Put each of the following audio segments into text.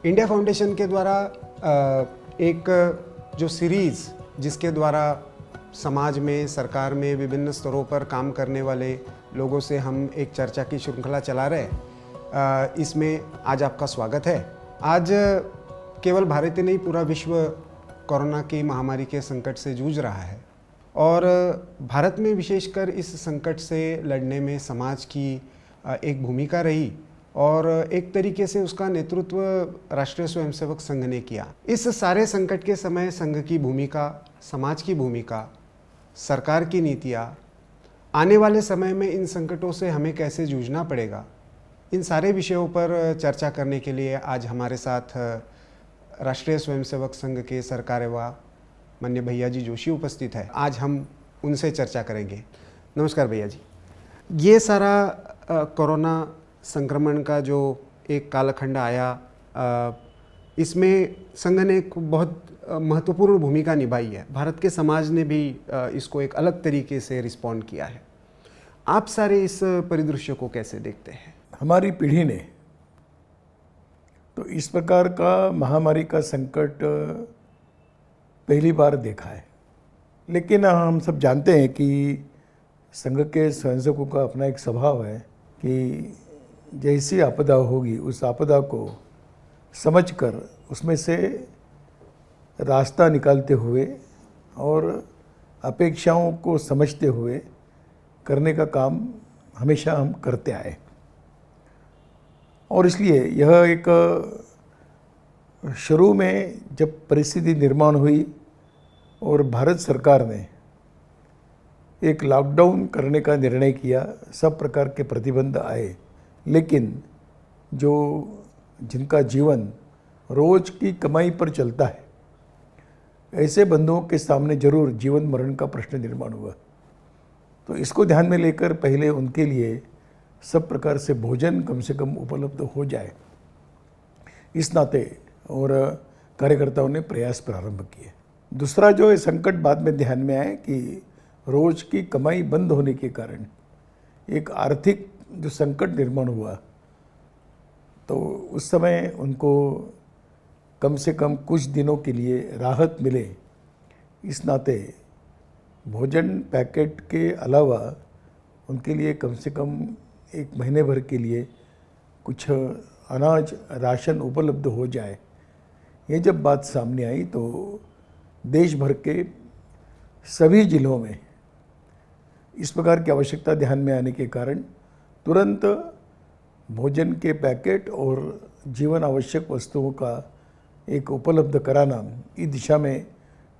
India foundation के द्वारा एक जो सीरीज़ जिसके द्वारा समाज में, सरकार में विभिन्न स्तरों पर काम करने वाले लोगों से हम एक चर्चा की श्रृंखला चला रहे हैं, इसमें आज आपका स्वागत है। आज केवल भारत ही नहीं, पूरा विश्व कोरोना की महामारी के संकट से जूझ रहा है और भारत में विशेषकर इस संकट से लड़ने में समाज की एक भूमिका रही और एक तरीके से उसका नेतृत्व राष्ट्रीय स्वयंसेवक संघ ने किया। इस सारे संकट के समय संघ की भूमिका, समाज की भूमिका, सरकार की नीतियाँ, आने वाले समय में इन संकटों से हमें कैसे जूझना पड़ेगा, इन सारे विषयों पर चर्चा करने के लिए आज हमारे साथ राष्ट्रीय स्वयंसेवक संघ के सरकार्यवाह माननीय भैया जी जोशी उपस्थित है। आज हम उनसे चर्चा करेंगे। नमस्कार भैया जी। ये सारा कोरोना संक्रमण का जो एक कालखंड आया, इसमें संघ ने एक बहुत महत्वपूर्ण भूमिका निभाई है। भारत के समाज ने भी इसको एक अलग तरीके से रिस्पॉन्ड किया है। आप सारे इस परिदृश्य को कैसे देखते हैं? हमारी पीढ़ी ने तो इस प्रकार का महामारी का संकट पहली बार देखा है, लेकिन हम सब जानते हैं कि संघ के स्वयंसेवकों का अपना एक स्वभाव है कि जैसी आपदा होगी उस आपदा को समझकर उसमें से रास्ता निकालते हुए और अपेक्षाओं को समझते हुए करने का काम हमेशा हम करते आए। और इसलिए यह एक शुरू में जब परिस्थिति निर्माण हुई और भारत सरकार ने एक लॉकडाउन करने का निर्णय किया, सब प्रकार के प्रतिबंध आए, लेकिन जो जिनका जीवन रोज की कमाई पर चलता है, ऐसे बंधुओं के सामने जरूर जीवन मरण का प्रश्न निर्माण हुआ। तो इसको ध्यान में लेकर पहले उनके लिए सब प्रकार से भोजन कम से कम उपलब्ध हो जाए, इस नाते और कार्यकर्ताओं ने प्रयास प्रारंभ किए। दूसरा जो है संकट बाद में ध्यान में आए कि रोज की कमाई बंद होने के कारण एक आर्थिक जो संकट निर्माण हुआ, तो उस समय उनको कम से कम कुछ दिनों के लिए राहत मिले, इस नाते भोजन पैकेट के अलावा उनके लिए कम से कम एक महीने भर के लिए कुछ अनाज राशन उपलब्ध हो जाए। ये जब बात सामने आई तो देश भर के सभी जिलों में इस प्रकार की आवश्यकता ध्यान में आने के कारण तुरंत भोजन के पैकेट और जीवन आवश्यक वस्तुओं का एक उपलब्ध कराना, इस दिशा में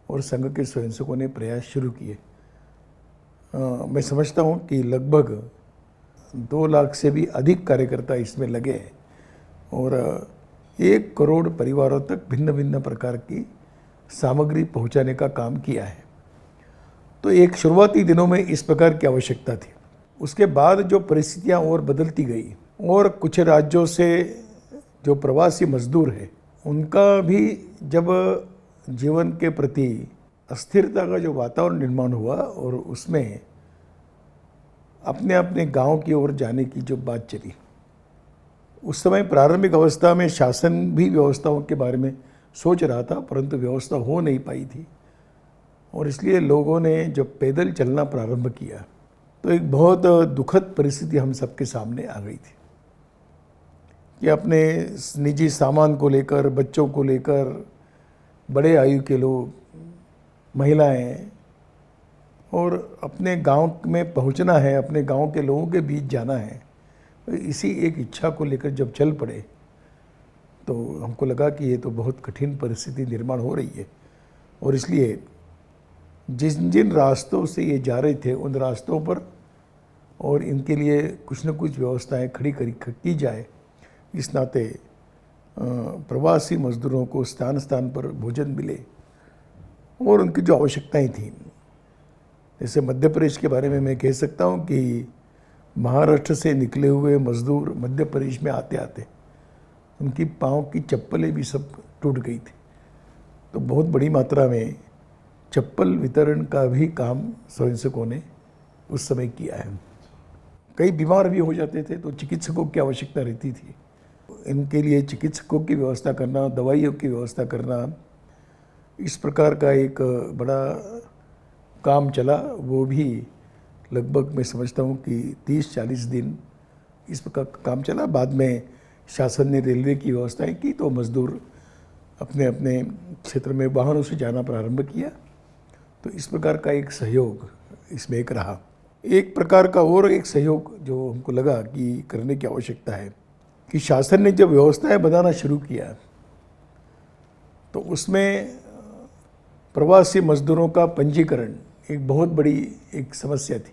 और संघ के स्वयंसेवकों ने प्रयास शुरू किए। मैं समझता हूँ कि लगभग 2 लाख से भी अधिक कार्यकर्ता इसमें लगे हैं और 1 करोड़ परिवारों तक भिन्न भिन्न प्रकार की सामग्री पहुंचाने का काम किया है। तो एक शुरुआती दिनों में इस प्रकार की आवश्यकता थी। उसके बाद जो परिस्थितियां और बदलती गई और कुछ राज्यों से जो प्रवासी मजदूर हैं, उनका भी जब जीवन के प्रति अस्थिरता का जो वातावरण निर्माण हुआ और उसमें अपने अपने गांव की ओर जाने की जो बात चली, उस समय प्रारंभिक अवस्था में शासन भी व्यवस्थाओं के बारे में सोच रहा था, परंतु व्यवस्था हो नहीं पाई थी और इसलिए लोगों ने जब पैदल चलना प्रारंभ किया तो एक बहुत दुखद परिस्थिति हम सबके सामने आ गई थी कि अपने निजी सामान को लेकर, बच्चों को लेकर, बड़े आयु के लोग, महिलाएं, और अपने गांव में पहुंचना है, अपने गांव के लोगों के बीच जाना है। तो इसी एक इच्छा को लेकर जब चल पड़े तो हमको लगा कि ये तो बहुत कठिन परिस्थिति निर्माण हो रही है और इसलिए जिन जिन रास्तों से ये जा रहे थे उन रास्तों पर और इनके लिए कुछ न कुछ व्यवस्थाएं खड़ी की जाए। इस नाते प्रवासी मजदूरों को स्थान स्थान पर भोजन मिले और उनकी जो आवश्यकताएं थीं, जैसे मध्य प्रदेश के बारे में मैं कह सकता हूँ कि महाराष्ट्र से निकले हुए मजदूर मध्य प्रदेश में आते आते उनकी पाँव की चप्पलें भी सब टूट गई थी। तो बहुत बड़ी मात्रा में चप्पल वितरण का भी काम स्वयंसेवकों ने उस समय किया है। कई बीमार भी हो जाते थे तो चिकित्सकों की आवश्यकता रहती थी। इनके लिए चिकित्सकों की व्यवस्था करना, दवाइयों की व्यवस्था करना, इस प्रकार का एक बड़ा काम चला। वो भी लगभग मैं समझता हूँ कि 30-40 दिन इस प्रकार का काम चला। बाद में शासन ने रेलवे की व्यवस्थाएं की तो मज़दूर अपने अपने क्षेत्र में वाहनों से जाना प्रारंभ किया। तो इस प्रकार का एक सहयोग इसमें एक रहा। एक प्रकार का और एक सहयोग जो हमको लगा कि करने की आवश्यकता है कि शासन ने जब व्यवस्थाएं बनाना शुरू किया तो उसमें प्रवासी मजदूरों का पंजीकरण एक बहुत बड़ी एक समस्या थी।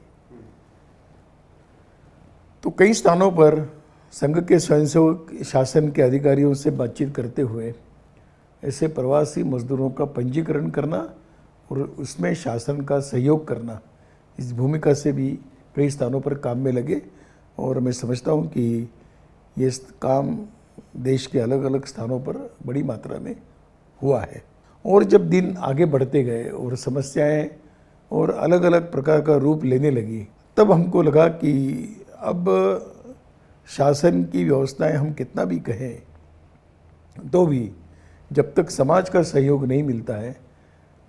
तो कई स्थानों पर संघ के स्वयंसेवक शासन के अधिकारियों से बातचीत करते हुए ऐसे प्रवासी मजदूरों का पंजीकरण करना और उसमें शासन का सहयोग करना, इस भूमिका से भी कई स्थानों पर काम में लगे। और मैं समझता हूँ कि ये काम देश के अलग अलग स्थानों पर बड़ी मात्रा में हुआ है। और जब दिन आगे बढ़ते गए और समस्याएं और अलग अलग प्रकार का रूप लेने लगी, तब हमको लगा कि अब शासन की व्यवस्थाएं हम कितना भी कहें तो भी जब तक समाज का सहयोग नहीं मिलता है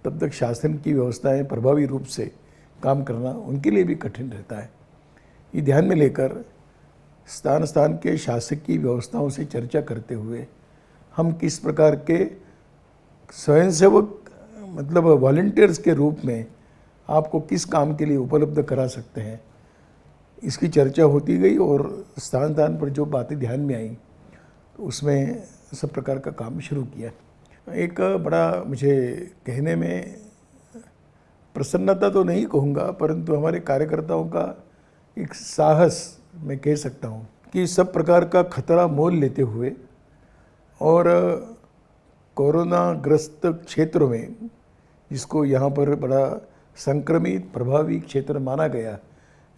तब तक शासन की व्यवस्थाएं प्रभावी रूप से काम करना उनके लिए भी कठिन रहता है। ये ध्यान में लेकर स्थान स्थान के शासकीय व्यवस्थाओं से चर्चा करते हुए हम किस प्रकार के स्वयंसेवक मतलब वॉलंटियर्स के रूप में आपको किस काम के लिए उपलब्ध करा सकते हैं, इसकी चर्चा होती गई। और स्थान स्थान पर जो बातें ध्यान में आई तो उसमें सब प्रकार का काम शुरू किया। एक बड़ा मुझे कहने में प्रसन्नता तो नहीं कहूँगा, परंतु हमारे कार्यकर्ताओं का एक साहस मैं कह सकता हूँ कि सब प्रकार का खतरा मोल लेते हुए और कोरोना ग्रस्त क्षेत्रों में, जिसको यहाँ पर बड़ा संक्रमित प्रभावी क्षेत्र माना गया,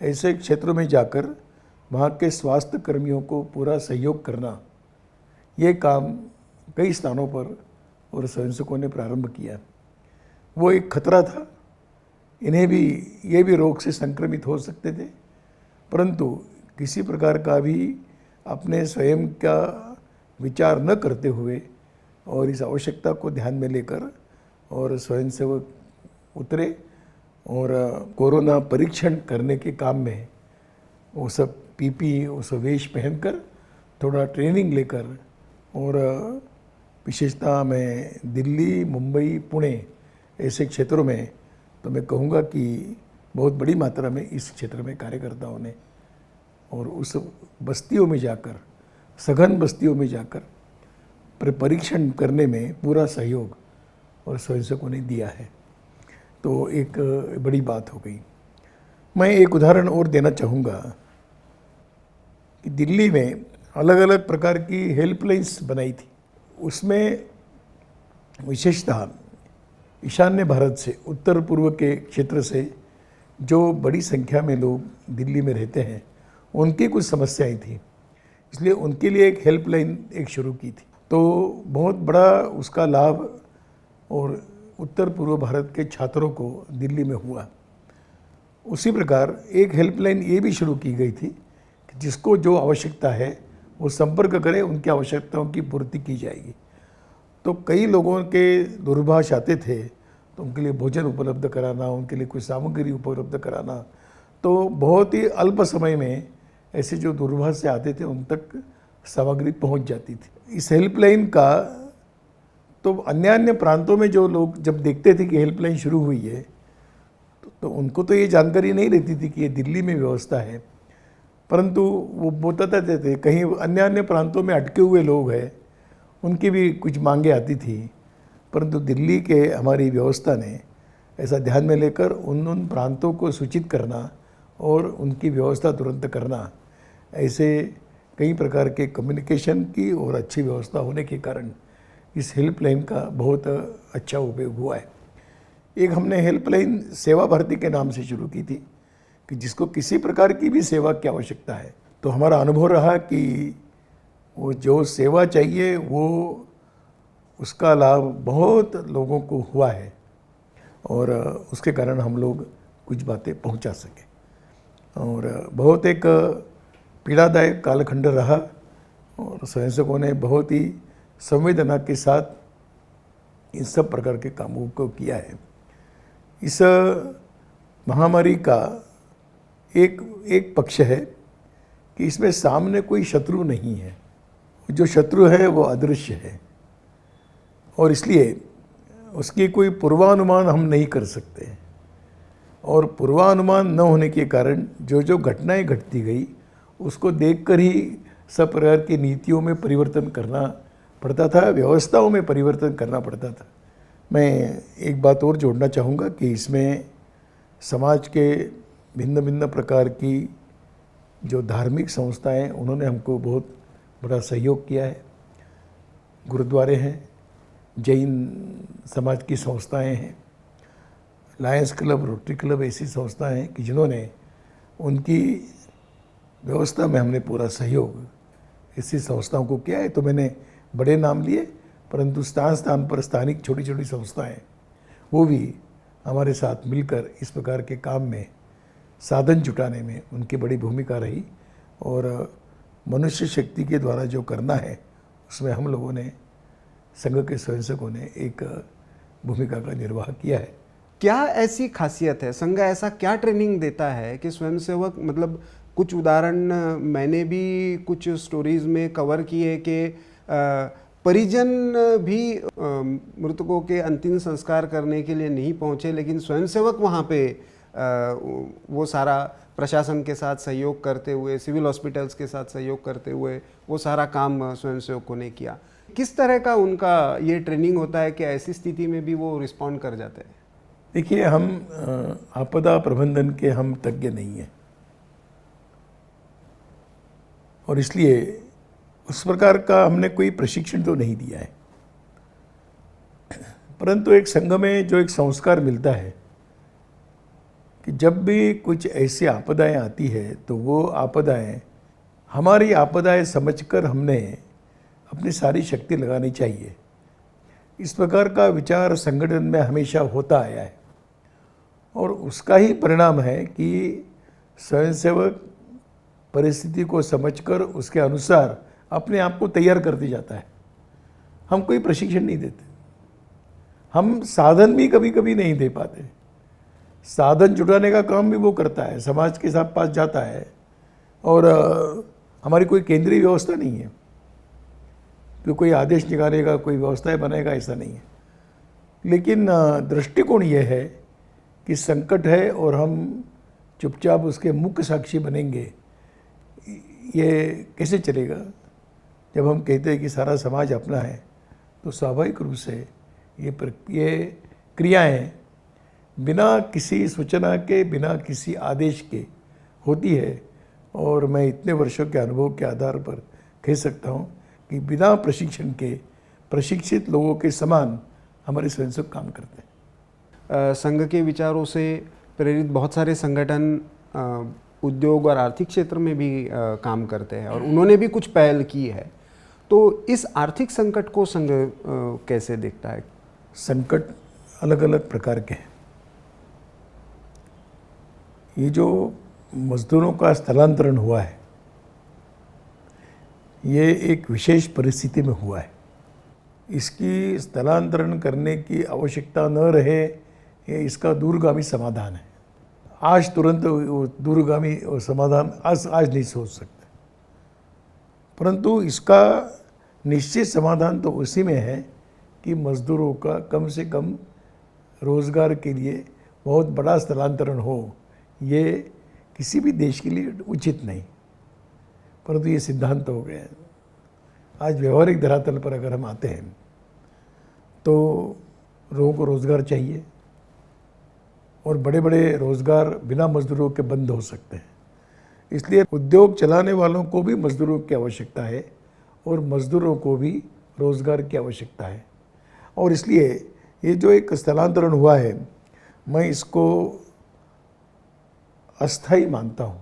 ऐसे क्षेत्रों में जाकर वहाँ के स्वास्थ्य कर्मियों को पूरा सहयोग करना, ये काम कई स्थानों पर और स्वयंसेवकों ने प्रारंभ किया। वो एक खतरा था, इन्हें भी ये भी रोग से संक्रमित हो सकते थे, परंतु किसी प्रकार का भी अपने स्वयं का विचार न करते हुए और इस आवश्यकता को ध्यान में लेकर और स्वयंसेवक उतरे और कोरोना परीक्षण करने के काम में वो सब पीपी वो सब वेश पहनकर थोड़ा ट्रेनिंग लेकर, और विशेषता मैं दिल्ली, मुंबई, पुणे ऐसे क्षेत्रों में तो मैं कहूँगा कि बहुत बड़ी मात्रा में इस क्षेत्र में कार्यकर्ताओं ने और उस बस्तियों में जाकर, सघन बस्तियों में जाकर परीक्षण करने में पूरा सहयोग और स्वयंसेवकों ने दिया है। तो एक बड़ी बात हो गई। मैं एक उदाहरण और देना चाहूँगा कि दिल्ली में अलग अलग प्रकार की हेल्पलाइंस बनाई थी। उसमें विशेषतः ईशान्य भारत से, उत्तर पूर्व के क्षेत्र से जो बड़ी संख्या में लोग दिल्ली में रहते हैं, उनकी कुछ समस्याएं थी, इसलिए उनके लिए एक हेल्पलाइन एक शुरू की थी। तो बहुत बड़ा उसका लाभ और उत्तर पूर्व भारत के छात्रों को दिल्ली में हुआ। उसी प्रकार एक हेल्पलाइन ये भी शुरू की गई थी कि जिसको जो आवश्यकता है वो संपर्क करें, उनकी आवश्यकताओं की पूर्ति की जाएगी। तो कई लोगों के दूरभाष आते थे तो उनके लिए भोजन उपलब्ध कराना, उनके लिए कुछ सामग्री उपलब्ध कराना, तो बहुत ही अल्प समय में ऐसे जो दूरभाष से आते थे उन तक सामग्री पहुंच जाती थी। इस हेल्पलाइन का तो अन्य प्रांतों में जो लोग जब देखते थे कि हेल्पलाइन शुरू हुई है तो उनको तो ये जानकारी नहीं रहती थी कि ये दिल्ली में व्यवस्था है, परंतु वो बताते थे कहीं अन्य प्रांतों में अटके हुए लोग हैं, उनकी भी कुछ मांगे आती थी, परंतु दिल्ली के हमारी व्यवस्था ने ऐसा ध्यान में लेकर उन प्रांतों को सूचित करना और उनकी व्यवस्था तुरंत करना, ऐसे कई प्रकार के कम्युनिकेशन की और अच्छी व्यवस्था होने के कारण इस हेल्पलाइन का बहुत अच्छा उपयोग हुआ है। एक हमने हेल्पलाइन सेवा भारती के नाम से शुरू की थी कि जिसको किसी प्रकार की भी सेवा की आवश्यकता है, तो हमारा अनुभव रहा कि वो जो सेवा चाहिए वो उसका लाभ बहुत लोगों को हुआ है और उसके कारण हम लोग कुछ बातें पहुंचा सके। और बहुत एक पीड़ादायक कालखंड रहा और स्वयंसेवकों ने बहुत ही संवेदना के साथ इन सब प्रकार के कामों को किया है। इस महामारी का एक पक्ष है कि इसमें सामने कोई शत्रु नहीं है, जो शत्रु है वो अदृश्य है और इसलिए उसकी कोई पूर्वानुमान हम नहीं कर सकते और पूर्वानुमान न होने के कारण जो जो घटनाएं घटती गई उसको देखकर ही सब प्रकार की नीतियों में परिवर्तन करना पड़ता था, व्यवस्थाओं में परिवर्तन करना पड़ता था। मैं एक बात और जोड़ना चाहूँगा कि इसमें समाज के भिन्न भिन्न प्रकार की जो धार्मिक संस्थाएं उन्होंने हमको बहुत बड़ा सहयोग किया है। गुरुद्वारे हैं, जैन समाज की संस्थाएं हैं, लायंस क्लब, रोटरी क्लब, ऐसी संस्थाएं हैं कि जिन्होंने उनकी व्यवस्था में हमने पूरा सहयोग ऐसी संस्थाओं को किया है। तो मैंने बड़े नाम लिए, परंतु स्थान स्थान पर स्थानिक छोटी छोटी संस्थाएं वो भी हमारे साथ मिलकर इस प्रकार के काम में साधन जुटाने में उनकी बड़ी भूमिका रही और मनुष्य शक्ति के द्वारा जो करना है उसमें हम लोगों ने, संघ के स्वयंसेवकों ने एक भूमिका का निर्वाह किया है। क्या ऐसी खासियत है, संघ ऐसा क्या ट्रेनिंग देता है कि स्वयंसेवक, मतलब कुछ उदाहरण मैंने भी कुछ स्टोरीज में कवर किए कि परिजन भी मृतकों के अंतिम संस्कार करने के लिए नहीं पहुंचे, लेकिन स्वयंसेवक वहां पे वो सारा प्रशासन के साथ सहयोग करते हुए, सिविल हॉस्पिटल्स के साथ सहयोग करते हुए वो सारा काम स्वयंसेवकों ने किया। किस तरह का उनका ये ट्रेनिंग होता है कि ऐसी स्थिति में भी वो रिस्पॉन्ड कर जाते हैं? देखिए, हम आपदा प्रबंधन के हम तज्ञ नहीं हैं और इसलिए उस प्रकार का हमने कोई प्रशिक्षण तो नहीं दिया है, परंतु एक संघ में जो एक संस्कार मिलता है कि जब भी कुछ ऐसी आपदाएं आती है तो वो आपदाएं हमारी आपदाएं समझकर हमने अपनी सारी शक्ति लगानी चाहिए। इस प्रकार का विचार संगठन में हमेशा होता आया है और उसका ही परिणाम है कि स्वयंसेवक परिस्थिति को समझकर उसके अनुसार अपने आप को तैयार करते जाता है। हम कोई प्रशिक्षण नहीं देते, हम साधन भी कभी कभी नहीं दे पाते। साधन जुटाने का काम भी वो करता है, समाज के साथ पास जाता है और हमारी कोई केंद्रीय व्यवस्था नहीं है कि कोई आदेश निकालेगा, कोई व्यवस्थाएं बनाएगा, ऐसा नहीं है। लेकिन दृष्टिकोण ये है कि संकट है और हम चुपचाप उसके मुख्य साक्षी बनेंगे, ये कैसे चलेगा? जब हम कहते हैं कि सारा समाज अपना है तो स्वाभाविक रूप से ये क्रियाएं बिना किसी सूचना के, बिना किसी आदेश के होती है और मैं इतने वर्षों के अनुभव के आधार पर कह सकता हूँ कि बिना प्रशिक्षण के प्रशिक्षित लोगों के समान हमारे स्वयंसेवक काम करते हैं। संघ के विचारों से प्रेरित बहुत सारे संगठन उद्योग और आर्थिक क्षेत्र में भी काम करते हैं और उन्होंने भी कुछ पहल की है। तो इस आर्थिक संकट को संघ कैसे देखता है? संकट अलग अलग प्रकार के हैं। ये जो मजदूरों का स्थलांतरण हुआ है ये एक विशेष परिस्थिति में हुआ है। इसकी स्थलांतरण करने की आवश्यकता न रहे, ये इसका दूरगामी समाधान है। आज तुरंत वो दूरगामी समाधान आज नहीं सोच सकते, परंतु इसका निश्चित समाधान तो उसी में है कि मजदूरों का कम से कम रोज़गार के लिए बहुत बड़ा स्थलांतरण हो। ये किसी भी देश के लिए उचित नहीं, परंतु ये सिद्धांत हो गए। आज व्यवहारिक धरातल पर अगर हम आते हैं तो लोगों को रोज़गार चाहिए और बड़े बड़े रोज़गार बिना मजदूरों के बंद हो सकते हैं। इसलिए उद्योग चलाने वालों को भी मजदूरों की आवश्यकता है और मजदूरों को भी रोज़गार की आवश्यकता है। और इसलिए ये जो एक स्थलांतरण हुआ है, मैं इसको अस्थायी मानता हूँ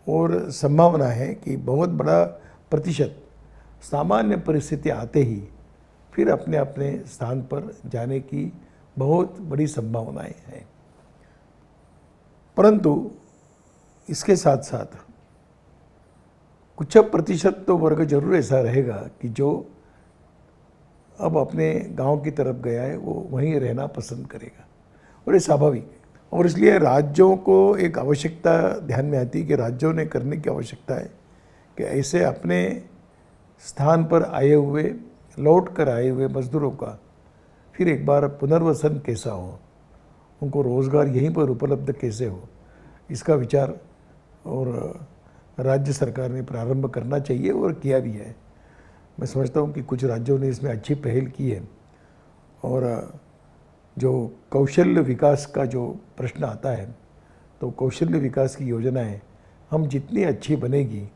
और संभावना है कि बहुत बड़ा प्रतिशत सामान्य परिस्थिति आते ही फिर अपने अपने स्थान पर जाने की बहुत बड़ी संभावनाएं हैं। परंतु इसके साथ साथ कुछ प्रतिशत तो वर्ग जरूर ऐसा रहेगा कि जो अब अपने गांव की तरफ गया है वो वहीं रहना पसंद करेगा, और ये स्वाभाविक है। और इसलिए राज्यों को एक आवश्यकता ध्यान में आती है कि राज्यों ने करने की आवश्यकता है कि ऐसे अपने स्थान पर आए हुए, लौट कर आए हुए मजदूरों का फिर एक बार पुनर्वसन कैसा हो, उनको रोज़गार यहीं पर उपलब्ध कैसे हो, इसका विचार और राज्य सरकार ने प्रारंभ करना चाहिए और किया भी है। मैं समझता हूँ कि कुछ राज्यों ने इसमें अच्छी पहल की है। और जो कौशल्य विकास का जो प्रश्न आता है, तो कौशल्य विकास की योजनाएं हम जितनी अच्छी बनेगी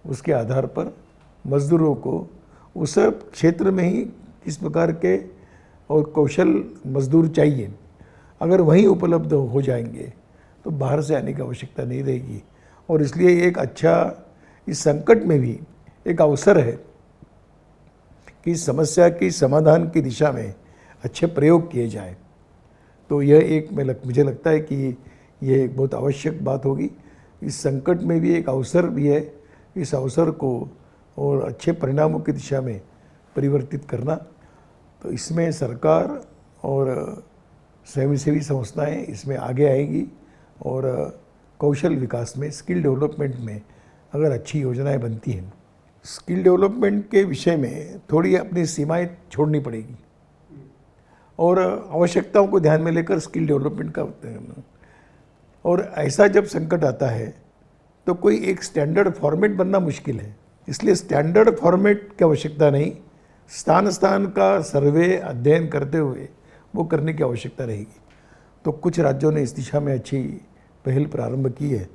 उसके आधार पर मज़दूरों को उस क्षेत्र में ही किस प्रकार के और कौशल मज़दूर चाहिए, अगर वहीं उपलब्ध हो जाएंगे तो बाहर से आने की आवश्यकता नहीं रहेगी। और इसलिए एक अच्छा, इस संकट में भी एक अवसर है कि इस समस्या की समाधान की दिशा में अच्छे प्रयोग किए जाएं। तो यह एक मुझे लगता है कि यह एक बहुत आवश्यक बात होगी। इस संकट में भी एक अवसर भी है, इस अवसर को और अच्छे परिणामों की दिशा में परिवर्तित करना। तो इसमें सरकार और स्वयंसेवी संस्थाएं इसमें आगे आएगी और कौशल विकास में, स्किल डेवलपमेंट में अगर अच्छी योजनाएं बनती हैं, स्किल डेवलपमेंट के विषय में थोड़ी अपनी सीमाएं छोड़नी पड़ेगी और आवश्यकताओं को ध्यान में लेकर स्किल डेवलपमेंट का करना। और ऐसा जब संकट आता है तो कोई एक स्टैंडर्ड फॉर्मेट बनना मुश्किल है, इसलिए स्टैंडर्ड फॉर्मेट की आवश्यकता नहीं, स्थान स्थान का सर्वे अध्ययन करते हुए वो करने की आवश्यकता रहेगी। तो कुछ राज्यों ने इस दिशा में अच्छी पहल प्रारंभ की है,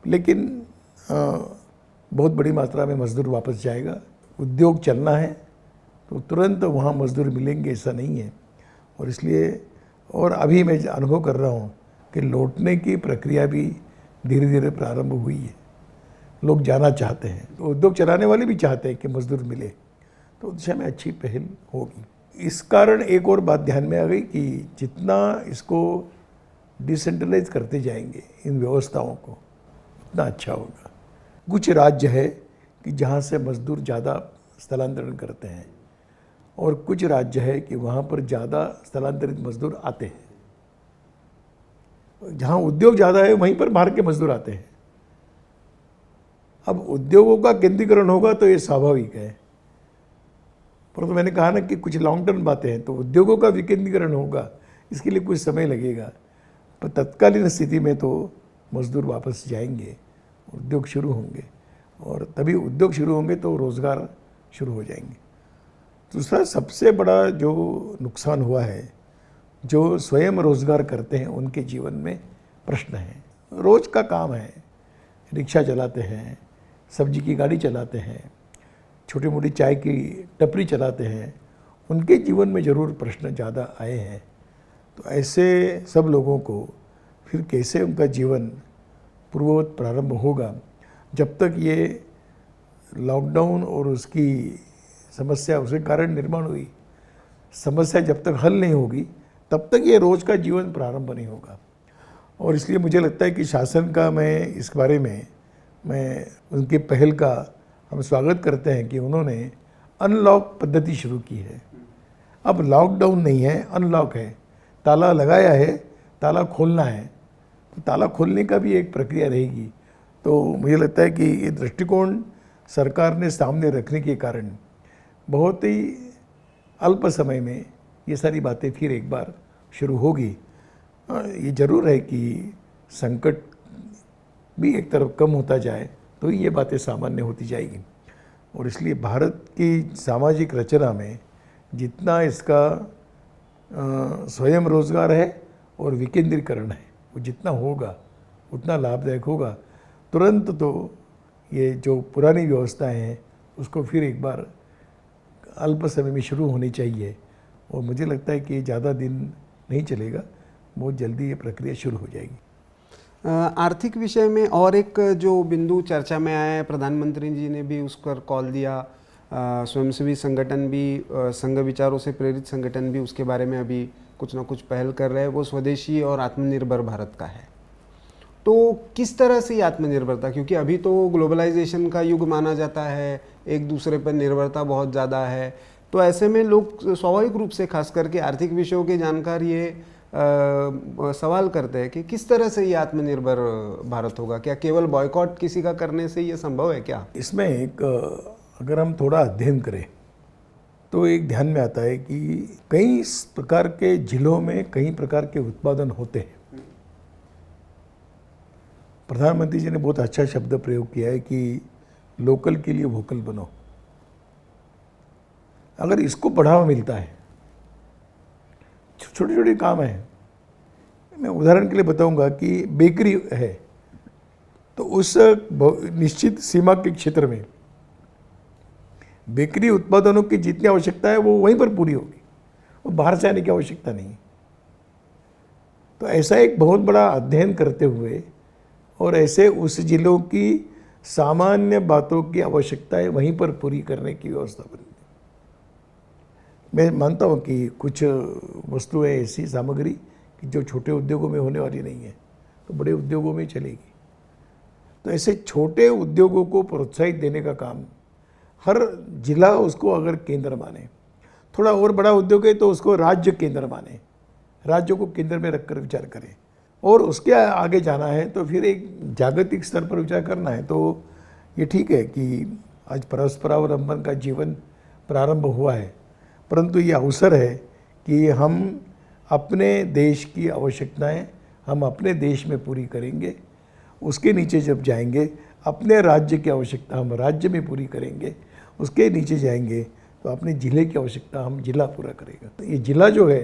लेकिन बहुत बड़ी मात्रा में मजदूर वापस जाएगा। उद्योग चलना है तो तुरंत वहाँ मजदूर मिलेंगे ऐसा नहीं है। और इसलिए, और अभी मैं अनुभव कर रहा हूँ कि लौटने की प्रक्रिया भी धीरे धीरे प्रारंभ हुई है। लोग जाना चाहते हैं, तो उद्योग चलाने वाले भी चाहते हैं कि मजदूर मिले, तो उस दिशा में अच्छी पहल होगी। इस कारण एक और बात ध्यान में आ गई कि जितना इसको डिसेंट्रलाइज करते जाएंगे इन व्यवस्थाओं को, उतना अच्छा होगा। कुछ राज्य है कि जहाँ से मजदूर ज़्यादा स्थलांतरण करते हैं और कुछ राज्य है कि वहाँ पर ज़्यादा स्थलांतरित मजदूर आते हैं। जहाँ उद्योग ज़्यादा है वहीं पर बाहर के मजदूर आते हैं। अब उद्योगों का केंद्रीकरण होगा तो ये स्वाभाविक है, परंतु मैंने कहा ना कि कुछ लॉन्ग टर्म बातें हैं, तो उद्योगों का विकेंद्रीकरण होगा, इसके लिए कुछ समय लगेगा। पर तत्कालीन स्थिति में तो मजदूर वापस जाएंगे, उद्योग शुरू होंगे, और तभी उद्योग शुरू होंगे तो रोज़गार शुरू हो जाएंगे। दूसरा सबसे बड़ा जो नुकसान हुआ है, जो स्वयं रोज़गार करते हैं उनके जीवन में प्रश्न है। रोज़ का काम है, रिक्शा चलाते हैं, सब्जी की गाड़ी चलाते हैं, छोटी मोटी चाय की टपरी चलाते हैं, उनके जीवन में ज़रूर प्रश्न ज़्यादा आए हैं। तो ऐसे सब लोगों को फिर कैसे उनका जीवन पूर्ववत प्रारंभ होगा, जब तक ये लॉकडाउन और उसकी समस्या, उसके कारण निर्माण हुई समस्या जब तक हल नहीं होगी, तब तक ये रोज़ का जीवन प्रारंभ नहीं होगा। और इसलिए मुझे लगता है कि शासन का, मैं इस बारे में उनकी पहल का हम स्वागत करते हैं कि उन्होंने अनलॉक पद्धति शुरू की है। अब लॉकडाउन नहीं है, अनलॉक है। ताला लगाया है, ताला खोलना है, तो ताला खोलने का भी एक प्रक्रिया रहेगी। तो मुझे लगता है कि ये दृष्टिकोण सरकार ने सामने रखने के कारण बहुत ही अल्प समय में ये सारी बातें फिर एक बार शुरू होगी। ये ज़रूर है कि संकट भी एक तरफ कम होता जाए तो ये बातें सामान्य होती जाएगी। और इसलिए भारत की सामाजिक रचना में जितना इसका स्वयं रोजगार है और विकेंद्रीकरण है, वो जितना होगा उतना लाभदायक होगा। तुरंत तो ये जो पुरानी व्यवस्थाएं हैं उसको फिर एक बार अल्प समय में शुरू होनी चाहिए, और मुझे लगता है कि ज़्यादा दिन नहीं चलेगा, बहुत जल्दी ये प्रक्रिया शुरू हो जाएगी। आर्थिक विषय में और एक जो बिंदु चर्चा में आया है, प्रधानमंत्री जी ने भी उस पर कॉल दिया, स्वयंसेवी संगठन भी, संघ विचारों से प्रेरित संगठन भी उसके बारे में अभी कुछ ना कुछ पहल कर रहे हैं, वो स्वदेशी और आत्मनिर्भर भारत का है। तो किस तरह से ये आत्मनिर्भरता, क्योंकि अभी तो ग्लोबलाइजेशन का युग माना जाता है, एक दूसरे पर निर्भरता बहुत ज़्यादा है, तो ऐसे में लोग स्वाभाविक रूप से खास करके आर्थिक विषयों की जानकार ये सवाल करते हैं कि किस तरह से ये आत्मनिर्भर भारत होगा। क्या केवल बॉयकॉट किसी का करने से ये संभव है क्या? इसमें एक अगर हम थोड़ा अध्ययन करें तो एक ध्यान में आता है कि कई प्रकार के जिलों में कई प्रकार के उत्पादन होते हैं। प्रधानमंत्री जी ने बहुत अच्छा शब्द प्रयोग किया है कि लोकल के लिए वोकल बनो। अगर इसको बढ़ावा मिलता है, छोटे छोटे काम है, मैं उदाहरण के लिए बताऊंगा कि बेकरी है, तो उस निश्चित सीमा के क्षेत्र में बेकरी उत्पादनों की जितनी आवश्यकता है वो वहीं पर पूरी होगी, वो बाहर से आने की आवश्यकता नहीं। तो ऐसा एक बहुत बड़ा अध्ययन करते हुए और ऐसे उस जिलों की सामान्य बातों की आवश्यकताएं वहीं पर पूरी करने की व्यवस्था बनी। मैं मानता हूँ कि कुछ वस्तुएं ऐसी सामग्री कि जो छोटे उद्योगों में होने वाली नहीं है, तो बड़े उद्योगों में चलेगी। तो ऐसे छोटे उद्योगों को प्रोत्साहित देने का काम हर जिला उसको अगर केंद्र माने, थोड़ा और बड़ा उद्योग है तो उसको राज्य केंद्र माने, राज्यों को केंद्र में रखकर विचार करें। और उसके आगे जाना है तो फिर एक जागतिक स्तर पर विचार करना है। तो ये ठीक है कि आज परस्परावलंबन का जीवन प्रारंभ हुआ है, परंतु ये अवसर है कि हम अपने देश की आवश्यकताएं हम अपने देश में पूरी करेंगे। उसके नीचे जब जाएंगे अपने राज्य की आवश्यकता हम राज्य में पूरी करेंगे। उसके नीचे जाएंगे तो अपने ज़िले की आवश्यकता हम जिला पूरा करेगा। तो ये जिला जो है,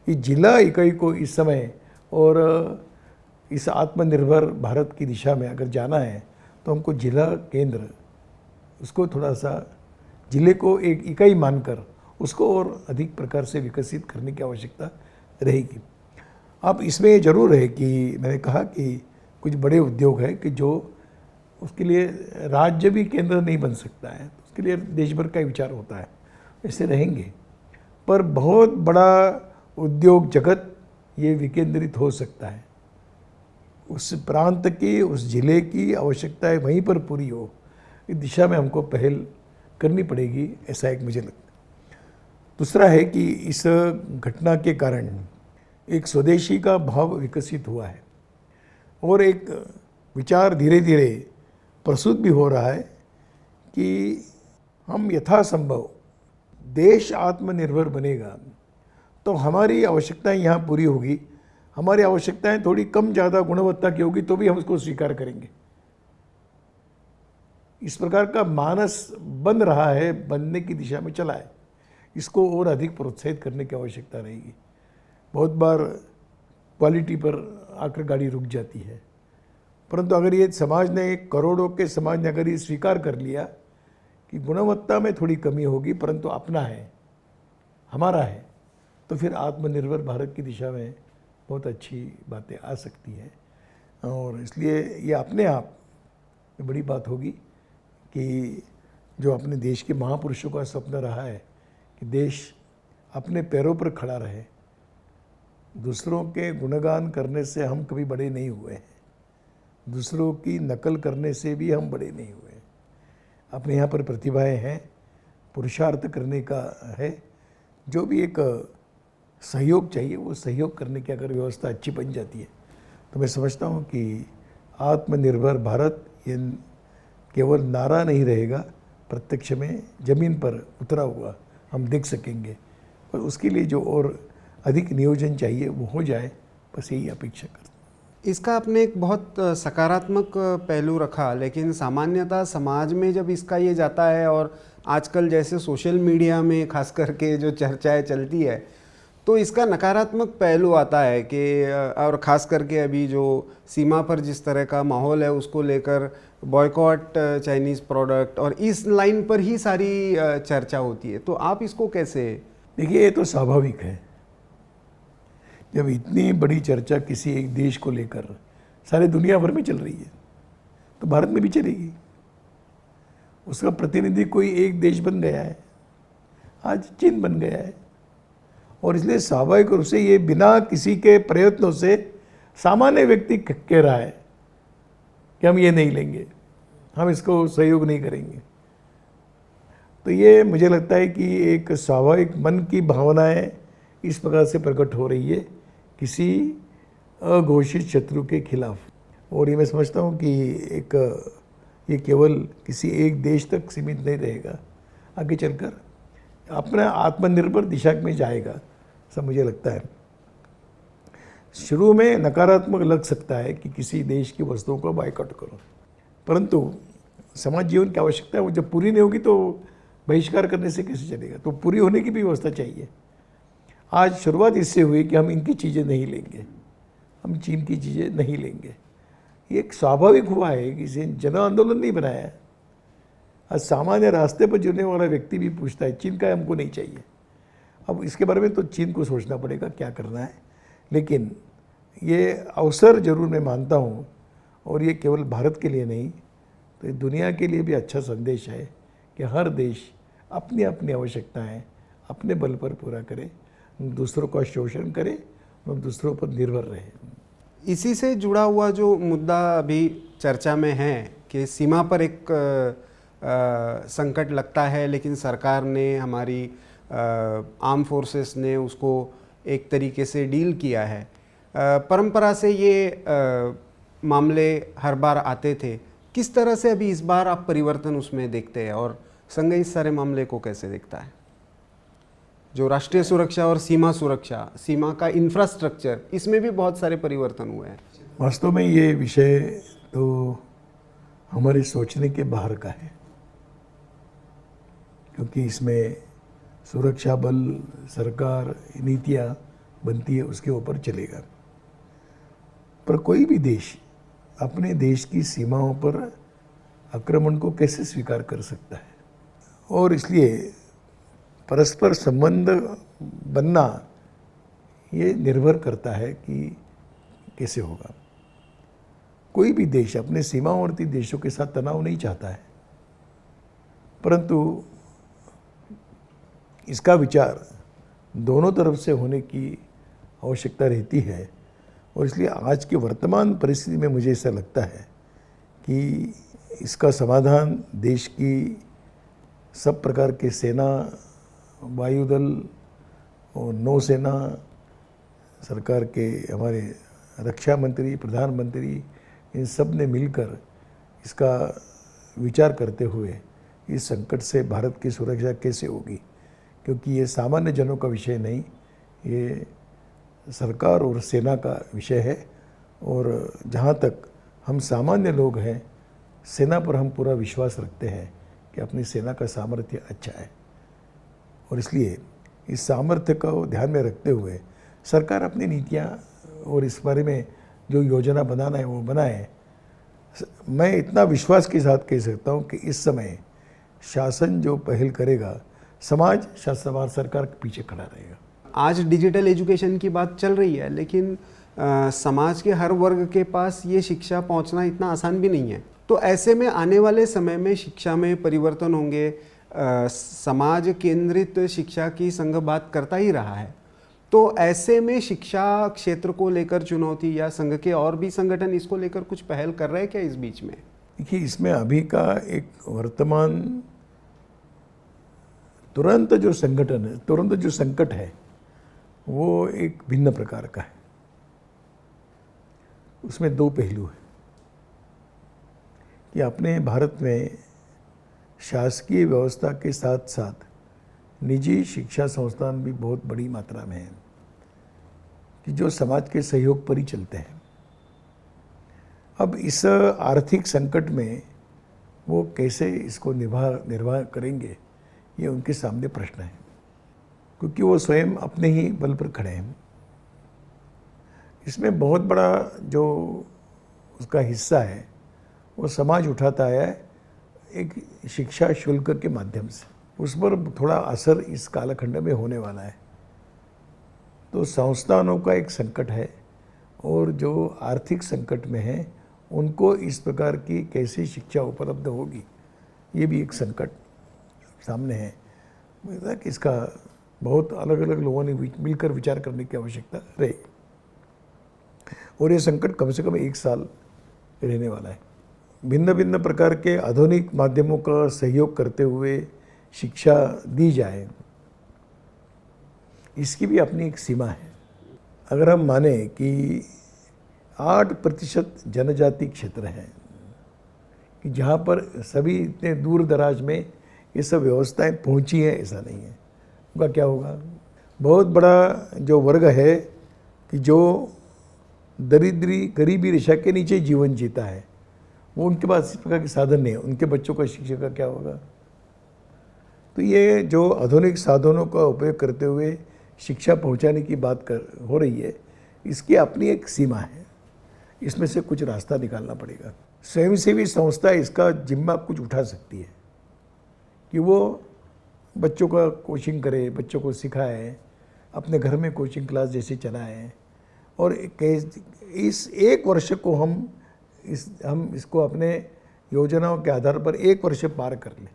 ये जिला इकाई को इस समय और इस आत्मनिर्भर भारत की दिशा में अगर जाना है तो हमको जिला केंद्र उसको थोड़ा सा जिले को एक इकाई मानकर उसको और अधिक प्रकार से विकसित करने की आवश्यकता रहेगी। अब इसमें ज़रूर है कि मैंने कहा कि कुछ बड़े उद्योग हैं कि जो उसके लिए राज्य भी केंद्र नहीं बन सकता है, उसके लिए देश भर का विचार होता है, ऐसे रहेंगे। पर बहुत बड़ा उद्योग जगत ये विकेंद्रित हो सकता है, उस प्रांत की उस जिले की आवश्यकताएं वहीं पर पूरी हो, इस दिशा में हमको पहल करनी पड़ेगी, ऐसा एक मुझे लगता है। दूसरा है कि इस घटना के कारण एक स्वदेशी का भाव विकसित हुआ है और एक विचार धीरे धीरे प्रसूत भी हो रहा है कि हम यथासंभव देश आत्मनिर्भर बनेगा तो हमारी आवश्यकताएं यहाँ पूरी होगी। हमारी आवश्यकताएं थोड़ी कम ज़्यादा गुणवत्ता की होगी तो भी हम उसको स्वीकार करेंगे। इस प्रकार का मानस बन रहा है, बनने की दिशा में चला है। इसको और अधिक प्रोत्साहित करने की आवश्यकता रहेगी। बहुत बार क्वालिटी पर आकर गाड़ी रुक जाती है, परंतु अगर ये समाज ने, करोड़ों के समाज ने अगर ये स्वीकार कर लिया कि गुणवत्ता में थोड़ी कमी होगी परंतु अपना है, हमारा है, तो फिर आत्मनिर्भर भारत की दिशा में बहुत अच्छी बातें आ सकती हैं। और इसलिए ये अपने आप में बड़ी बात होगी कि जो अपने देश के महापुरुषों का सपना रहा है कि देश अपने पैरों पर खड़ा रहे। दूसरों के गुणगान करने से हम कभी बड़े नहीं हुए हैं, दूसरों की नकल करने से भी हम बड़े नहीं हुए। अपने यहाँ पर प्रतिभाएं हैं, पुरुषार्थ करने का है, जो भी एक सहयोग चाहिए वो सहयोग करने की अगर व्यवस्था अच्छी बन जाती है तो मैं समझता हूँ कि आत्मनिर्भर भारत ये केवल नारा नहीं रहेगा, प्रत्यक्ष में ज़मीन पर उतरा हुआ हम देख सकेंगे। और उसके लिए जो और अधिक नियोजन चाहिए वो हो जाए, बस यही अपेक्षा करते हैं। इसका आपने एक बहुत सकारात्मक पहलू रखा, लेकिन सामान्यतः समाज में जब इसका ये जाता है और आजकल जैसे सोशल मीडिया में खास करके जो चर्चाएं चलती है तो इसका नकारात्मक पहलू आता है कि और ख़ास करके अभी जो सीमा पर जिस तरह का माहौल है उसको लेकर बॉयकॉट चाइनीज़ प्रोडक्ट और इस लाइन पर ही सारी चर्चा होती है। तो आप इसको कैसे? देखिए, ये तो स्वाभाविक है। जब इतनी बड़ी चर्चा किसी एक देश को लेकर सारे दुनिया भर में चल रही है तो भारत में भी चलेगी। उसका प्रतिनिधि कोई एक देश बन गया है, आज चीन बन गया है, और इसलिए स्वाभाविक रूप से ये बिना किसी के प्रयत्नों से सामान्य व्यक्ति कह रहा है कि हम ये नहीं लेंगे, हम इसको सहयोग नहीं करेंगे। तो ये मुझे लगता है कि एक स्वाभाविक मन की भावनाएं इस प्रकार से प्रकट हो रही है किसी अघोषित शत्रु के खिलाफ। और ये मैं समझता हूँ कि ये केवल किसी एक देश तक सीमित नहीं रहेगा, आगे चलकर अपना आत्मनिर्भर दिशा में जाएगा, सब मुझे लगता है। शुरू में नकारात्मक लग सकता है कि किसी देश की वस्तुओं को बायकॉट करो, परंतु समाज जीवन की आवश्यकता है, वो जब पूरी नहीं होगी तो बहिष्कार करने से कैसे चलेगा। तो पूरी होने की भी व्यवस्था चाहिए। आज शुरुआत इससे हुई कि हम इनकी चीज़ें नहीं लेंगे, हम चीन की चीज़ें नहीं लेंगे। ये एक स्वाभाविक हुआ है, किसी जन आंदोलन नहीं बनाया है। आज सामान्य रास्ते पर जुड़ने वाला व्यक्ति भी पूछता है चीन का हमको नहीं चाहिए। अब इसके बारे में तो चीन को सोचना पड़ेगा क्या करना है, लेकिन ये अवसर जरूर मैं मानता हूँ, और ये केवल भारत के लिए नहीं तो ये दुनिया के लिए भी अच्छा संदेश है कि हर देश अपनी अपनी आवश्यकताएं अपने बल पर पूरा करे, दूसरों का शोषण करे और दूसरों पर निर्भर रहे। इसी से जुड़ा हुआ जो मुद्दा अभी चर्चा में है कि सीमा पर एक संकट लगता है, लेकिन सरकार ने, हमारी आर्म फोर्सेस ने उसको एक तरीके से डील किया है। परंपरा से ये मामले हर बार आते थे। किस तरह से अभी इस बार आप परिवर्तन उसमें देखते हैं, और संघ इस सारे मामले को कैसे देखता है? जो राष्ट्रीय सुरक्षा और सीमा सुरक्षा, सीमा का इंफ्रास्ट्रक्चर, इसमें भी बहुत सारे परिवर्तन हुए हैं। वास्तव में ये विषय तो हमारे सोचने के बाहर का है, क्योंकि इसमें सुरक्षा बल, सरकार, नीतियाँ बनती है, उसके ऊपर चलेगा। पर कोई भी देश अपने देश की सीमाओं पर आक्रमण को कैसे स्वीकार कर सकता है, और इसलिए परस्पर संबंध बनना ये निर्भर करता है कि कैसे होगा। कोई भी देश अपने सीमावर्ती देशों के साथ तनाव नहीं चाहता है, परंतु इसका विचार दोनों तरफ से होने की आवश्यकता रहती है। और इसलिए आज की वर्तमान परिस्थिति में मुझे ऐसा लगता है कि इसका समाधान देश की सब प्रकार के सेना, वायुदल और नौसेना, सरकार के हमारे रक्षा मंत्री, प्रधानमंत्री, इन सब ने मिलकर इसका विचार करते हुए इस संकट से भारत की सुरक्षा कैसे होगी, क्योंकि ये सामान्य जनों का विषय नहीं, ये सरकार और सेना का विषय है। और जहाँ तक हम सामान्य लोग हैं, सेना पर हम पूरा विश्वास रखते हैं कि अपनी सेना का सामर्थ्य अच्छा है, और इसलिए इस सामर्थ्य को ध्यान में रखते हुए सरकार अपनी नीतियाँ और इस बारे में जो योजना बनाना है वो बनाए। मैं इतना विश्वास के साथ कह सकता हूँ कि इस समय शासन जो पहल करेगा, समाज शासन सरकार के पीछे खड़ा रहेगा। आज डिजिटल एजुकेशन की बात चल रही है, लेकिन समाज के हर वर्ग के पास ये शिक्षा पहुंचना इतना आसान भी नहीं है। तो ऐसे में आने वाले समय में शिक्षा में परिवर्तन होंगे। समाज केंद्रित शिक्षा की संघ बात करता ही रहा है, तो ऐसे में शिक्षा क्षेत्र को लेकर चुनौती, या संघ के और भी संगठन इसको लेकर कुछ पहल कर रहे हैं क्या इस बीच में? देखिए, इसमें अभी का एक वर्तमान तुरंत जो संगठन है, तुरंत जो संकट है, वो एक भिन्न प्रकार का है। उसमें दो पहलू हैं कि अपने भारत में शासकीय व्यवस्था के साथ साथ निजी शिक्षा संस्थान भी बहुत बड़ी मात्रा में हैं कि जो समाज के सहयोग पर ही चलते हैं। अब इस आर्थिक संकट में वो कैसे इसको निर्वाह करेंगे, ये उनके सामने प्रश्न है, क्योंकि वो स्वयं अपने ही बल पर खड़े हैं। इसमें बहुत बड़ा जो उसका हिस्सा है वो समाज उठाता है एक शिक्षा शुल्क के माध्यम से। उस पर थोड़ा असर इस कालखंड में होने वाला है। तो संस्थानों का एक संकट है, और जो आर्थिक संकट में है उनको इस प्रकार की कैसी शिक्षा उपलब्ध होगी, ये भी एक संकट सामने है। मुझे कि इसका बहुत अलग अलग लोगों ने मिलकर विचार करने की आवश्यकता रहेगी, और ये संकट कम से कम 1 साल रहने वाला है। भिन्न भिन्न प्रकार के आधुनिक माध्यमों का सहयोग करते हुए शिक्षा दी जाए, इसकी भी अपनी एक सीमा है। अगर हम माने कि 8% जनजाति क्षेत्र है कि जहाँ पर सभी इतने दूर दराज में ये सब व्यवस्थाएं पहुँची हैं, ऐसा नहीं है, उनका क्या होगा? बहुत बड़ा जो वर्ग है कि जो गरीबी रेखा के नीचे जीवन जीता है, वो उनके पास इस प्रकार के साधन नहीं है, उनके बच्चों का शिक्षा का क्या होगा? तो ये जो आधुनिक साधनों का उपयोग करते हुए शिक्षा पहुंचाने की बात हो रही है, इसकी अपनी एक सीमा है, इसमें से कुछ रास्ता निकालना पड़ेगा। स्वयंसेवी संस्था इसका जिम्मा कुछ उठा सकती है कि वो बच्चों का कोचिंग करे, बच्चों को सिखाए, अपने घर में कोचिंग क्लास जैसे चलाएं, और इस एक वर्ष को हम इसको अपने योजनाओं के आधार पर एक वर्ष पार कर लें,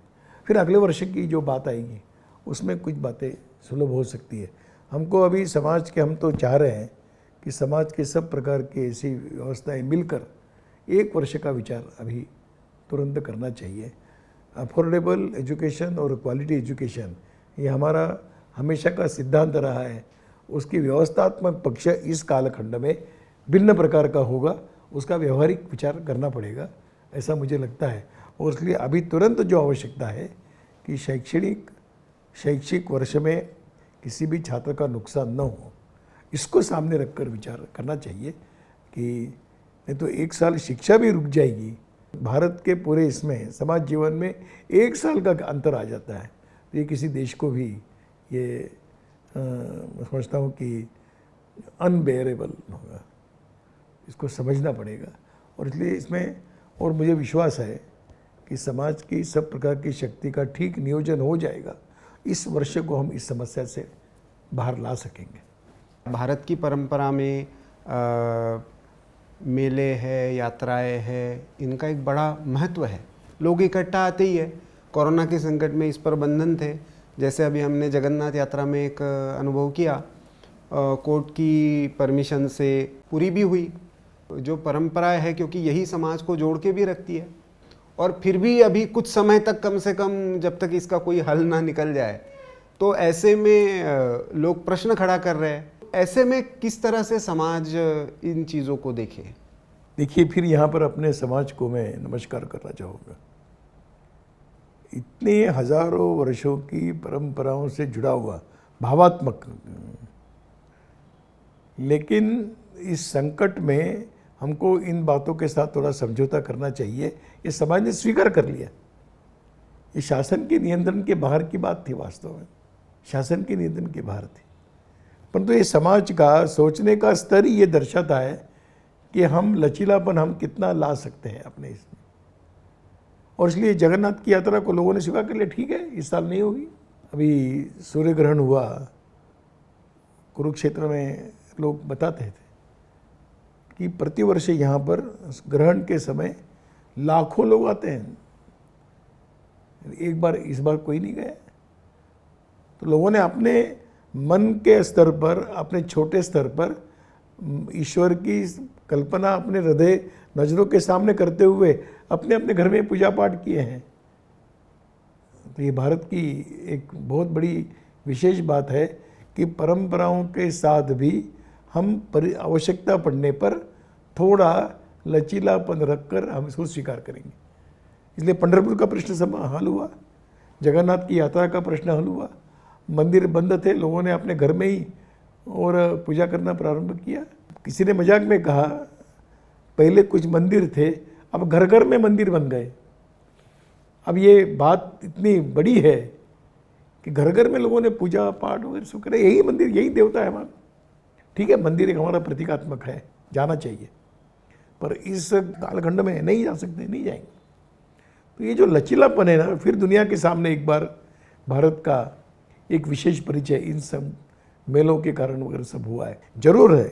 फिर अगले वर्ष की जो बात आएगी उसमें कुछ बातें सुलभ हो सकती है। हमको अभी समाज के, हम तो चाह रहे हैं कि समाज के सब प्रकार की ऐसी व्यवस्थाएं मिलकर एक वर्ष का विचार अभी तुरंत करना चाहिए। अफोर्डेबल एजुकेशन और क्वालिटी एजुकेशन, ये हमारा हमेशा का सिद्धांत रहा है। उसकी व्यवस्थात्मक पक्ष इस कालखंड में भिन्न प्रकार का होगा, उसका व्यवहारिक विचार करना पड़ेगा, ऐसा मुझे लगता है। और इसलिए अभी तुरंत जो आवश्यकता है कि शैक्षिक वर्ष में किसी भी छात्र का नुकसान न हो, इसको सामने रखकर विचार करना चाहिए कि नहीं तो एक साल शिक्षा भी रुक जाएगी। भारत के पूरे इसमें समाज जीवन में एक साल का अंतर आ जाता है, तो ये किसी देश को भी ये समझता हूँ कि अनबेयरेबल होगा, इसको समझना पड़ेगा। और इसलिए इसमें और मुझे विश्वास है कि समाज की सब प्रकार की शक्ति का ठीक नियोजन हो जाएगा, इस वर्ष को हम इस समस्या से बाहर ला सकेंगे। भारत की परंपरा में मेले है, यात्राएं है, इनका एक बड़ा महत्व है। लोग इकट्ठा आते ही है। कोरोना के संकट में इस पर बंधन थे, जैसे अभी हमने जगन्नाथ यात्रा में एक अनुभव किया, कोर्ट की परमिशन से पूरी भी हुई। जो परंपरा है, क्योंकि यही समाज को जोड़ के भी रखती है, और फिर भी अभी कुछ समय तक, कम से कम जब तक इसका कोई हल ना निकल जाए, तो ऐसे में लोग प्रश्न खड़ा कर रहे हैं। ऐसे में किस तरह से समाज इन चीज़ों को देखे? देखिए, फिर यहाँ पर अपने समाज को मैं नमस्कार करना चाहूँगा। इतने हजारों वर्षों की परंपराओं से जुड़ा हुआ भावात्मक, लेकिन इस संकट में हमको इन बातों के साथ थोड़ा समझौता करना चाहिए। ये समाज ने स्वीकार कर लिया, ये शासन के नियंत्रण के बाहर की बात थी, वास्तव में शासन के नियंत्रण के बाहर थी, परंतु ये समाज का सोचने का स्तर ही ये दर्शाता है कि हम लचीलापन हम कितना ला सकते हैं अपने इसमें। और इसलिए जगन्नाथ की यात्रा को लोगों ने स्वीकार कर लिया, ठीक है, इस साल नहीं होगी। अभी सूर्य ग्रहण हुआ कुरुक्षेत्र में, लोग बताते थे कि प्रतिवर्ष यहाँ पर ग्रहण के समय लाखों लोग आते हैं, एक बार इस बार कोई नहीं गया। तो लोगों ने अपने मन के स्तर पर, अपने छोटे स्तर पर ईश्वर की कल्पना अपने हृदय नज़रों के सामने करते हुए अपने अपने घर में पूजा पाठ किए हैं। तो ये भारत की एक बहुत बड़ी विशेष बात है कि परंपराओं के साथ भी हम आवश्यकता पड़ने पर थोड़ा लचीलापन रखकर हम इसको स्वीकार करेंगे। इसलिए पंढरपुर का प्रश्न सब हल हुआ, जगन्नाथ की यात्रा का प्रश्न हल हुआ, मंदिर बंद थे, लोगों ने अपने घर में ही और पूजा करना प्रारंभ किया। किसी ने मजाक में कहा, पहले कुछ मंदिर थे, अब घर घर में मंदिर बन गए। अब ये बात इतनी बड़ी है कि घर घर में लोगों ने पूजा पाठ वगैरह सब करे, यही मंदिर, यही देवता है हमारा। ठीक है, मंदिर एक हमारा प्रतीकात्मक है, जाना चाहिए, पर इस कालखंड में नहीं जा सकते, नहीं जाएंगे। तो ये जो लचीलापन है ना, फिर दुनिया के सामने एक बार भारत का एक विशेष परिचय इन सब मेलों के कारण वगैरह सब हुआ है। जरूर है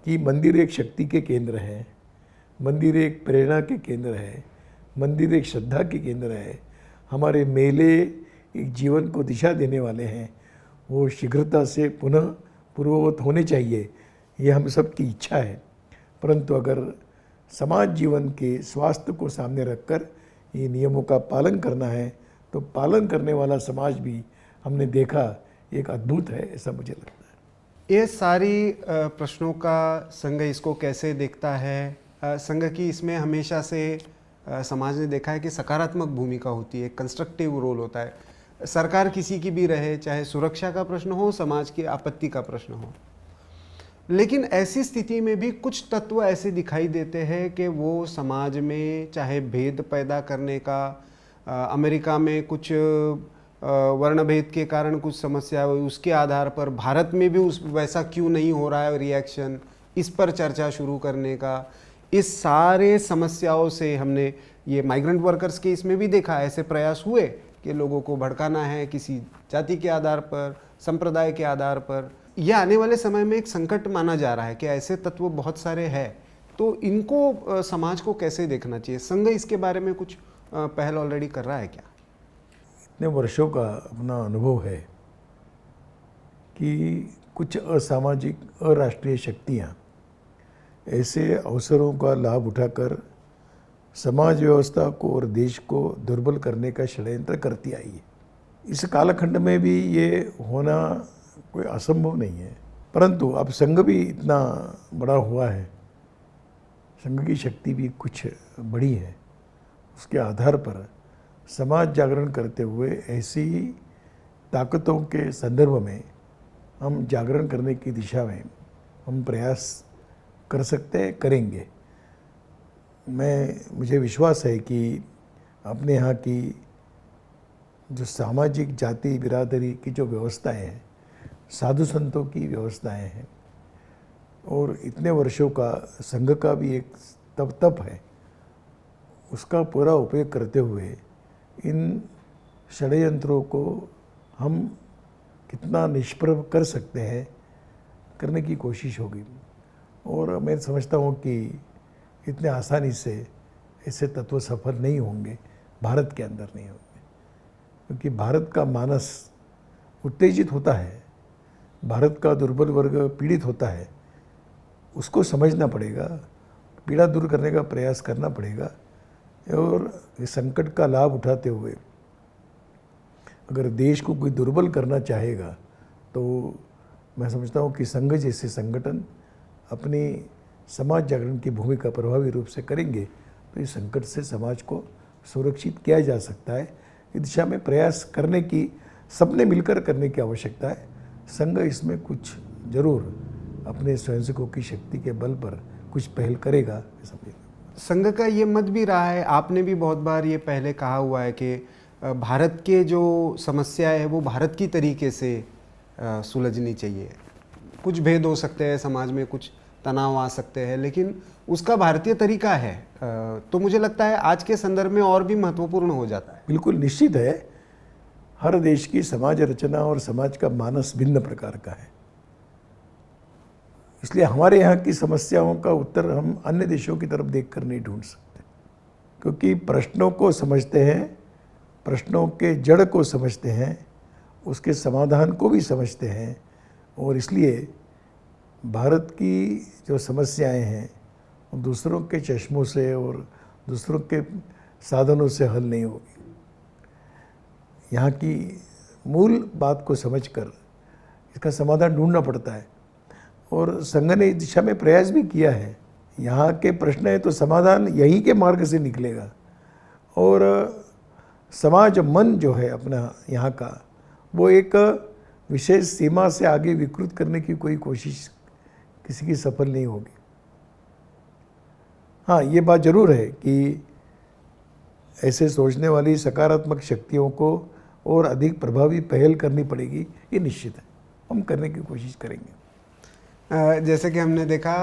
कि मंदिर एक शक्ति के केंद्र है, मंदिर एक प्रेरणा के केंद्र है, मंदिर एक श्रद्धा के केंद्र है। हमारे मेले एक जीवन को दिशा देने वाले हैं, वो शीघ्रता से पुनः पूर्ववत होने चाहिए, ये हम सब की इच्छा है। परंतु अगर समाज जीवन के स्वास्थ्य को सामने रखकर ये नियमों का पालन करना है, तो पालन करने वाला समाज भी हमने देखा एक अद्भुत है, ऐसा मुझे लगता है। ये सारी प्रश्नों का संघ इसको कैसे देखता है? संघ की इसमें हमेशा से समाज ने देखा है कि सकारात्मक भूमिका होती है, कंस्ट्रक्टिव रोल होता है। सरकार किसी की भी रहे, चाहे सुरक्षा का प्रश्न हो, समाज की आपत्ति का प्रश्न हो, लेकिन ऐसी स्थिति में भी कुछ तत्व ऐसे दिखाई देते हैं कि वो समाज में चाहे भेद पैदा करने का, अमेरिका में कुछ वर्ण भेद के कारण कुछ समस्या हुई, उसके आधार पर भारत में भी उस वैसा क्यों नहीं हो रहा है रिएक्शन, इस पर चर्चा शुरू करने का, इस सारे समस्याओं से हमने ये माइग्रेंट वर्कर्स के इसमें भी देखा, ऐसे प्रयास हुए कि लोगों को भड़काना है किसी जाति के आधार पर, संप्रदाय के आधार पर। यह आने वाले समय में एक संकट माना जा रहा है कि ऐसे तत्व बहुत सारे हैं, तो इनको समाज को कैसे देखना चाहिए? संघ इसके बारे में कुछ पहल ऑलरेडी कर रहा है क्या? इतने वर्षों का अपना अनुभव है कि कुछ असामाजिक अराष्ट्रीय शक्तियाँ ऐसे अवसरों का लाभ उठाकर समाज व्यवस्था को और देश को दुर्बल करने का षड्यंत्र करती आई है। इस कालखंड में भी ये होना कोई असंभव नहीं है, परंतु अब संघ भी इतना बड़ा हुआ है, संघ की शक्ति भी कुछ बड़ी है, उसके आधार पर समाज जागरण करते हुए ऐसी ताकतों के संदर्भ में हम जागरण करने की दिशा में हम प्रयास कर सकते हैं, करेंगे। मुझे विश्वास है कि अपने यहाँ की जो सामाजिक जाति बिरादरी की जो व्यवस्थाएं हैं, साधु संतों की व्यवस्थाएं हैं, और इतने वर्षों का संघ का भी एक तप है, उसका पूरा उपयोग करते हुए इन षड्यंत्रों को हम कितना निष्प्रभ कर सकते हैं, करने की कोशिश होगी। और मैं समझता हूँ कि इतने आसानी से ऐसे तत्व सफल नहीं होंगे, भारत के अंदर नहीं होंगे, क्योंकि भारत का मानस उत्तेजित होता है, भारत का दुर्बल वर्ग पीड़ित होता है, उसको समझना पड़ेगा, पीड़ा दूर करने का प्रयास करना पड़ेगा। और इस संकट का लाभ उठाते हुए अगर देश को कोई दुर्बल करना चाहेगा, तो मैं समझता हूँ कि संघ जैसे संगठन अपनी समाज जागरण की भूमिका प्रभावी रूप से करेंगे, तो इस संकट से समाज को सुरक्षित किया जा सकता है। इस दिशा में प्रयास करने की, सबने मिलकर करने की आवश्यकता है। संघ इसमें कुछ जरूर अपने स्वयंसेवकों की शक्ति के बल पर कुछ पहल करेगा, ऐसा मुझे। संघ का ये मत भी रहा है, आपने भी बहुत बार ये पहले कहा हुआ है कि भारत के जो समस्या है वो भारत की तरीके से सुलझनी चाहिए। कुछ भेद हो सकते हैं समाज में, कुछ तनाव आ सकते हैं, लेकिन उसका भारतीय तरीका है। तो मुझे लगता है आज के संदर्भ में और भी महत्वपूर्ण हो जाता है। बिल्कुल निश्चित है, हर देश की समाज रचना और समाज का मानस भिन्न प्रकार का है, इसलिए हमारे यहाँ की समस्याओं का उत्तर हम अन्य देशों की तरफ देखकर नहीं ढूंढ सकते, क्योंकि प्रश्नों को समझते हैं, प्रश्नों के जड़ को समझते हैं, उसके समाधान को भी समझते हैं, और इसलिए भारत की जो समस्याएं हैं वो दूसरों के चश्मों से और दूसरों के साधनों से हल नहीं होगी। यहाँ की मूल बात को समझकर इसका समाधान ढूंढना पड़ता है, और संघ ने इस दिशा में प्रयास भी किया है। यहाँ के प्रश्न है तो समाधान यहीं के मार्ग से निकलेगा, और समाज मन जो है अपना यहाँ का, वो एक विशेष सीमा से आगे विकृत करने की कोई कोशिश किसी की सफल नहीं होगी। हाँ, ये बात जरूर है कि ऐसे सोचने वाली सकारात्मक शक्तियों को और अधिक प्रभावी पहल करनी पड़ेगी, ये निश्चित है, हम करने की कोशिश करेंगे। जैसे कि हमने देखा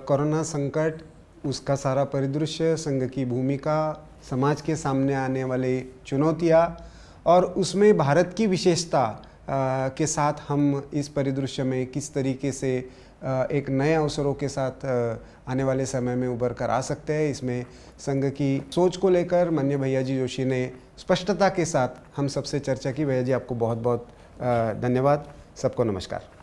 कोरोना संकट, उसका सारा परिदृश्य, संघ की भूमिका, समाज के सामने आने वाली चुनौतियाँ, और उसमें भारत की विशेषता के साथ हम इस परिदृश्य में किस तरीके से एक नए अवसरों के साथ आने वाले समय में उभर कर आ सकते हैं, इसमें संघ की सोच को लेकर माननीय भैया जी जोशी ने स्पष्टता के साथ हम सबसे चर्चा की। भैया जी, आपको बहुत बहुत धन्यवाद। सबको नमस्कार।